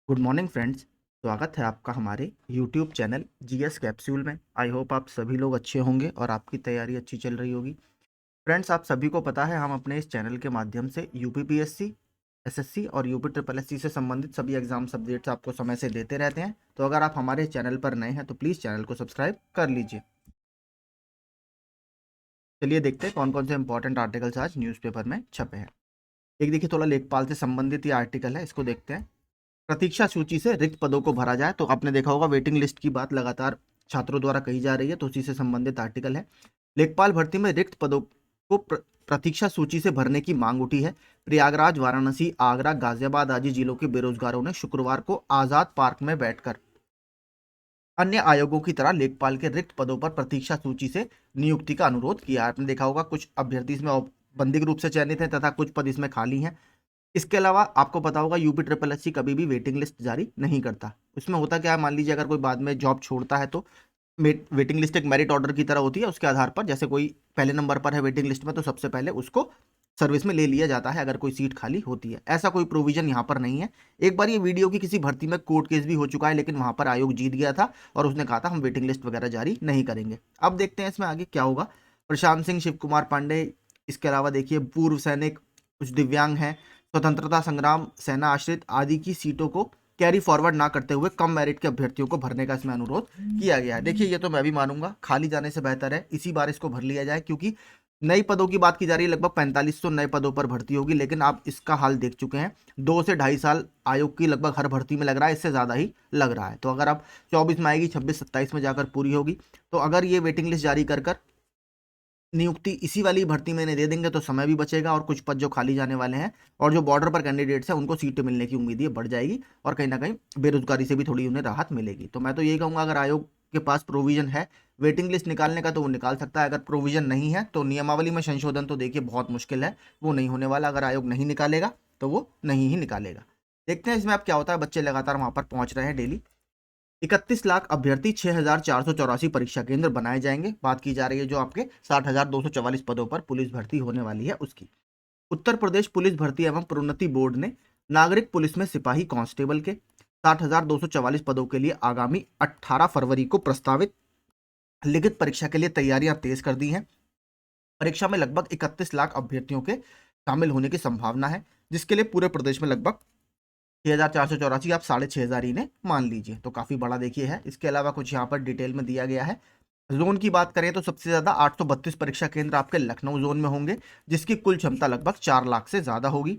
Good morning friends. स्वागत है आपका हमारे यूट्यूब चैनल जीएस कैप्सूल में। आई होप आप सभी लोग अच्छे होंगे और आपकी तैयारी अच्छी चल रही होगी। फ्रेंड्स, आप सभी को पता है हम अपने इस चैनल के माध्यम से यूपीपीएससी, एसएससी और यूपी ट्रिपल एससी से संबंधित सभी एग्जाम अपडेट्स आपको समय से देते रहते हैं। तो अगर आप हमारे चैनल पर नए हैं तो प्लीज़ चैनल को सब्सक्राइब कर लीजिए। चलिए देखते हैं कौन कौन से इंपॉर्टेंट आर्टिकल्स आज न्यूज़पेपर में छपे हैं। एक देखिए, थोड़ा लेखपाल से संबंधित ये आर्टिकल है, इसको देखते हैं। प्रतीक्षा सूची से रिक्त पदों को भरा जाए। तो आपने देखा होगा वेटिंग लिस्ट की बात लगातार छात्रों द्वारा कही जा रही है, तो उसी से संबंधित आर्टिकल है। लेखपाल भर्ती में रिक्त पदों को प्रतीक्षा सूची से भरने की मांग उठी है। प्रयागराज, वाराणसी, आगरा, गाजियाबाद आदि जिलों के बेरोजगारों ने शुक्रवार को आजाद पार्क में बैठकर अन्य आयोगों की तरह लेखपाल के रिक्त पदों पर प्रतीक्षा सूची से नियुक्ति का अनुरोध किया। आपने देखा होगा कुछ अभ्यर्थी इसमें औपबंधिक रूप से चयनित हैं तथा कुछ पद इसमें खाली हैं। इसके अलावा आपको पता होगा यूपी ट्रिपल एससी कभी भी वेटिंग लिस्ट जारी नहीं करता। उसमें होता क्या है, मान लीजिए अगर कोई बाद में जॉब छोड़ता है तो वेटिंग लिस्ट एक मेरिट ऑर्डर की तरह होती है। उसके आधार पर जैसे कोई पहले नंबर पर है वेटिंग लिस्ट में तो सबसे पहले उसको सर्विस में ले लिया जाता है अगर कोई सीट खाली होती है। ऐसा कोई प्रोविजन यहाँ पर नहीं है। एक बार ये वीडियो की किसी भर्ती में कोर्ट केस भी हो चुका है, लेकिन वहां पर आयोग जीत गया था और उसने कहा था हम वेटिंग लिस्ट वगैरह जारी नहीं करेंगे। अब देखते हैं इसमें आगे क्या होगा। प्रशांत सिंह, शिव कुमार पांडे, इसके अलावा देखिए पूर्व सैनिक, कुछ दिव्यांग हैं, स्वतंत्रता संग्राम सेना आश्रित आदि की सीटों को कैरी फॉरवर्ड ना करते हुए कम मेरिट के अभ्यर्थियों को भरने का इसमें अनुरोध किया गया है। देखिए, ये तो मैं भी मानूंगा, खाली जाने से बेहतर है इसी बार इसको भर लिया जाए, क्योंकि नई पदों की बात की जा रही है। लगभग 4500 नए पदों पर भर्ती होगी, लेकिन आप इसका हाल देख चुके हैं। 2 से ढाई साल आयोग की लगभग हर भर्ती में लग रहा है, इससे ज़्यादा ही लग रहा है। तो अगर आप 24 में आएगी, 26 27 में जाकर पूरी होगी, तो अगर ये वेटिंग लिस्ट जारी कर कर नियुक्ति इसी वाली भर्ती में इन्हें दे देंगे तो समय भी बचेगा और कुछ पद जो खाली जाने वाले हैं और जो बॉर्डर पर कैंडिडेट्स हैं उनको सीटें मिलने की उम्मीद ये बढ़ जाएगी और कहीं ना कहीं बेरोजगारी से भी थोड़ी उन्हें राहत मिलेगी। तो मैं तो यही कहूँगा, अगर आयोग के पास प्रोविजन है वेटिंग लिस्ट निकालने का तो वो निकाल सकता है। अगर प्रोविजन नहीं है तो नियमावली में संशोधन तो देखिए बहुत मुश्किल है, वो नहीं होने वाला। अगर आयोग नहीं निकालेगा तो वो नहीं ही निकालेगा। देखते हैं इसमें अब क्या होता है। बच्चे लगातार वहां पर पहुंच रहे हैं डेली। 31 लाख अभ्यर्थी, 6,484 परीक्षा केंद्र बनाए जाएंगे। बात की जा रही है जो आपके 60,244 पदों पर पुलिस भर्ती होने वाली है उसकी। उत्तर प्रदेश पुलिस भर्ती एवं प्रोन्नति बोर्ड ने नागरिक पुलिस में सिपाही कांस्टेबल के 60,244 पदों के लिए आगामी 18 फरवरी को प्रस्तावित लिखित परीक्षा के लिए तैयारियां तेज कर दी हैं। परीक्षा में लगभग 31 लाख अभ्यर्थियों के शामिल होने की संभावना है, जिसके लिए पूरे प्रदेश में लगभग 6,484, आप 6,500 इन्हें मान लीजिए, तो काफी बड़ा देखिए है। इसके अलावा कुछ यहाँ पर डिटेल में दिया गया है। जोन की बात करें तो सबसे ज्यादा 832 परीक्षा केंद्र आपके लखनऊ जोन में होंगे, जिसकी कुल क्षमता लगभग 4 लाख से ज्यादा होगी।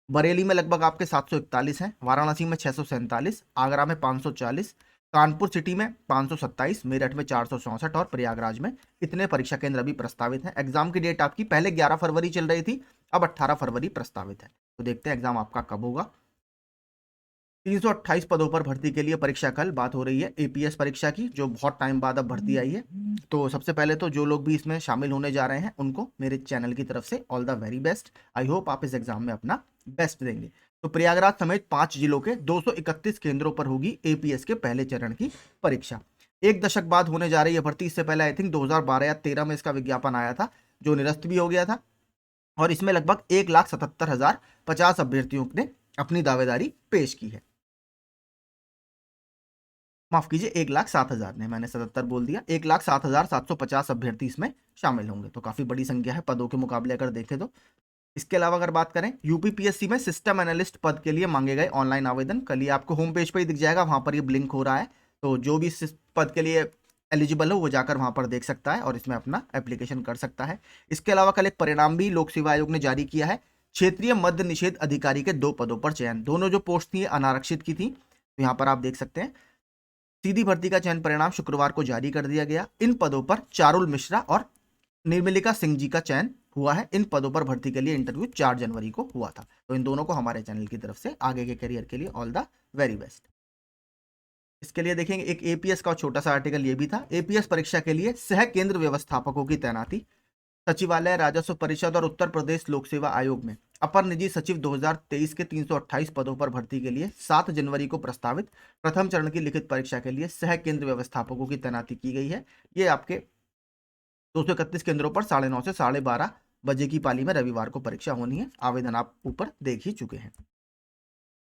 बरेली में लगभग आपके 741 हैं, वाराणसी में 647, आगरा में 540, कानपुर सिटी में 527, मेरठ में 464 और प्रयागराज में इतने परीक्षा केंद्र अभी प्रस्तावित हैं। एग्जाम की डेट आपकी पहले 11 फरवरी चल रही थी, अब 18 फरवरी प्रस्तावित है। तो देखते हैं एग्जाम आपका कब होगा। 328 पदों पर भर्ती के लिए परीक्षा कल। बात हो रही है एपीएस परीक्षा की, जो बहुत टाइम बाद अब भर्ती आई है। तो सबसे पहले तो जो लोग भी इसमें शामिल होने जा रहे हैं उनको मेरे चैनल की तरफ से all the very best. I hope आप इस एग्जाम में अपना बेस्ट देंगे। तो प्रयागराज समेत 5 जिलों के 231 केंद्रों पर होगी एपीएस के पहले चरण की परीक्षा। 1 दशक बाद होने जा रही है भर्ती। इससे पहले आई थिंक 2012 या 13 में इसका विज्ञापन आया था, जो निरस्त भी हो गया था। और इसमें लगभग 1,77,050 अभ्यर्थियों ने अपनी दावेदारी पेश की है। माफ कीजिए, 1,07,000 ने, मैंने 77 बोल दिया। 1,07,750 अभ्यर्थी इसमें शामिल होंगे, तो काफी बड़ी संख्या है पदों के मुकाबले अगर देखें तो। इसके अलावा अगर बात करें यूपीपीएससी में सिस्टम एनालिस्ट पद के लिए मांगे गए ऑनलाइन आवेदन, कल ये आपको होम पेज पर ही दिख जाएगा, वहां पर ये ब्लिंक हो रहा है। तो जो भी इस पद के लिए एलिजिबल हो वो जाकर वहां पर देख सकता है और इसमें अपना एप्लीकेशन कर सकता है। इसके अलावा कल एक परिणाम भी लोक सेवा आयोग ने जारी किया है। क्षेत्रीय मद्य निषेध अधिकारी के 2 पदों पर चयन। दोनों जो पोस्ट थी अनारक्षित की थी, तो यहाँ पर आप देख सकते हैं। सीधी भर्ती का चयन परिणाम शुक्रवार को जारी कर दिया गया। इन पदों पर चारुल मिश्रा और निर्मलिका सिंह जी का चयन हुआ है। इन पदों पर भर्ती के लिए इंटरव्यू 4 जनवरी को हुआ था। तो इन दोनों को हमारे चैनल की तरफ से आगे के करियर के लिए ऑल द वेरी बेस्ट। इसके लिए देखेंगे एक एपीएस का छोटा सा आर्टिकल ये भी था। एपीएस परीक्षा के लिए सह केंद्र व्यवस्थापकों की तैनाती। सचिवालय, राजस्व परिषद और उत्तर प्रदेश लोक सेवा आयोग में अपर निजी सचिव 2023 के 328 पदों पर भर्ती के लिए 7 जनवरी को प्रस्तावित प्रथम चरण की लिखित परीक्षा के लिए सह केंद्र व्यवस्थापकों की तैनाती की गई है। ये आपके 231 केंद्रों पर 9:30 से 12:30 बजे की पाली में रविवार को परीक्षा होनी है। आवेदन आप ऊपर देख ही चुके हैं।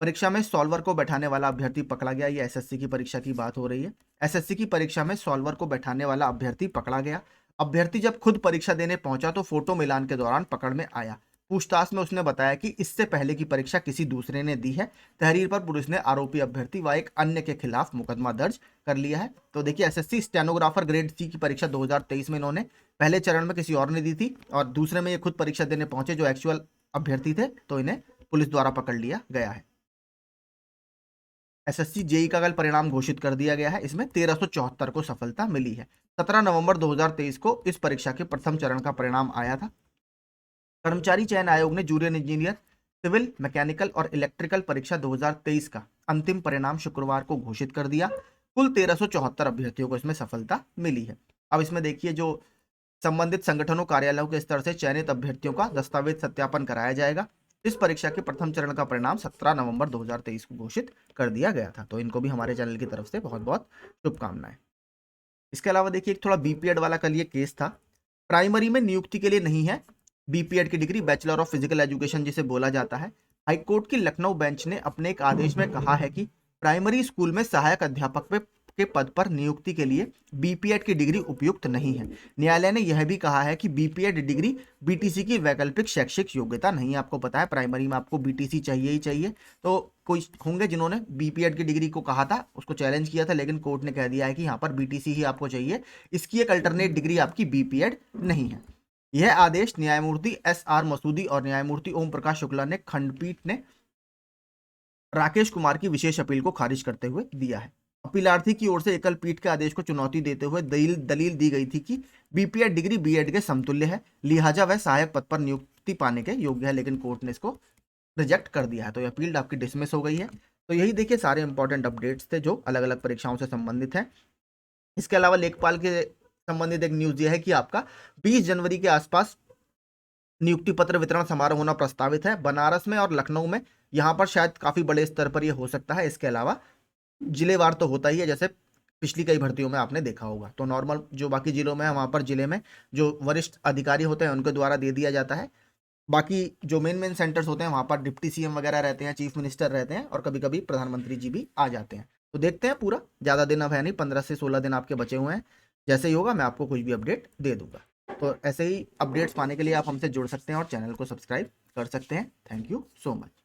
परीक्षा में सॉल्वर को बैठाने वाला अभ्यर्थी पकड़ा गया। ये एसएससी की परीक्षा की बात हो रही है। एसएससी की परीक्षा में सॉल्वर को बैठाने वाला अभ्यर्थी पकड़ा गया। अभ्यर्थी जब खुद परीक्षा देने पहुंचा तो फोटो मिलान के दौरान पकड़ में आया। पूछताछ में उसने बताया कि इससे पहले की परीक्षा किसी दूसरे ने दी है। तहरीर पर पुलिस ने आरोपी अभ्यर्थी व एक अन्य के खिलाफ मुकदमा दर्ज कर लिया है। तो देखिए, एसएससी स्टेनोग्राफर ग्रेड सी की परीक्षा 2023 में इन्होंने पहले चरण में किसी और ने दी थी और दूसरे में ये खुद परीक्षा देने पहुंचे जो एक्चुअल अभ्यर्थी थे, तो इन्हें पुलिस द्वारा पकड़ लिया गया है। एसएससी जेई का कल परिणाम घोषित कर दिया गया है। इसमें 1374 को सफलता मिली है। 17 नवंबर 2023 को इस परीक्षा के प्रथम चरण का परिणाम आया था। कर्मचारी चयन आयोग ने जूनियर इंजीनियर, सिविल, मैकेनिकल और इलेक्ट्रिकल परीक्षा 2023 का अंतिम परिणाम शुक्रवार को घोषित कर दिया। कुल 1374 अभ्यर्थियों को इसमें सफलता मिली है। अब इसमें देखिए, जो संबंधित संगठनों कार्यालयों के स्तर से चयनित अभ्यर्थियों का दस्तावेज सत्यापन कराया जाएगा। इस परीक्षा के प्रथम चरण का परिणाम 17 नवंबर 2023 को घोषित कर दिया गया था। तो इनको भी हमारे चैनल की तरफ से बहुत बहुत शुभकामनाएं। इसके अलावा देखिए, एक थोड़ा बीपीएड वाला कल ये केस था। प्राइमरी में नियुक्ति के लिए नहीं है बीपीएड की degree, bachelor of physical education जिसे बोला जाता है। हाईकोर्ट की लखनऊ बेंच ने अपने एक आदेश में कहा है कि प्राइमरी स्कूल में सहायक अध्यापक के पद पर नियुक्ति के लिए बीपीएड की डिग्री उपयुक्त नहीं है। न्यायालय ने यह भी कहा है कि बीपीएड डिग्री बीटीसी की वैकल्पिक शैक्षिक योग्यता नहीं है। आपको पता है प्राइमरी में आपको बीटीसी चाहिए ही चाहिए। तो कोई होंगे जिन्होंने बीपीएड की डिग्री को कहा था, उसको चैलेंज किया था, लेकिन कोर्ट ने कह दिया है कि यहाँ पर बीटीसी ही आपको चाहिए, इसकी एक अल्टरनेट डिग्री आपकी बीपीएड नहीं है। यह आदेश न्यायमूर्ति एस.आर. मसूदी और न्यायमूर्ति ओम प्रकाश शुक्ला ने खंडपीठ ने राकेश कुमार की विशेष अपील को खारिज करते हुए दिया है। अपीलार्थी की ओर से एकल पीठ के आदेश को चुनौती देते हुए दलील दी गई थी कि बीपीएड डिग्री बीएड के समतुल्य है, लिहाजा वह सहायक पद पर नियुक्ति पाने के योग्य है, लेकिन कोर्ट ने इसको रिजेक्ट कर दिया है। तो यह अपील आपकी डिसमिस हो गई है। तो यही देखिए सारे इंपॉर्टेंट अपडेट्स थे जो अलग अलग परीक्षाओं से संबंधित हैं। इसके अलावा लेखपाल के संबंधित एक न्यूज यह है कि आपका 20 जनवरी के आसपास नियुक्ति पत्र वितरण समारोह होना प्रस्तावित है बनारस में और लखनऊ में। यहाँ पर शायद काफी बड़े स्तर पर यह हो सकता है। इसके अलावा जिलेवार तो होता ही है, जैसे पिछली कई भर्तियों में आपने देखा होगा। तो नॉर्मल जो बाकी जिलों में है वहाँ पर जिले में जो वरिष्ठ अधिकारी होते हैं उनके द्वारा दे दिया जाता है। बाकी जो मेन सेंटर्स होते हैं वहाँ पर डिप्टी सीएम वगैरह रहते हैं, चीफ मिनिस्टर रहते हैं और कभी कभी प्रधानमंत्री जी भी आ जाते हैं। तो देखते हैं, पूरा ज़्यादा दिन अब है नहीं, 15 से 16 दिन आपके बचे हुए हैं। जैसे ही होगा मैं आपको कुछ भी अपडेट दे दूंगा। तो ऐसे ही अपडेट्स पाने के लिए आप हमसे जुड़ सकते हैं और चैनल को सब्सक्राइब कर सकते हैं। Thank you so much.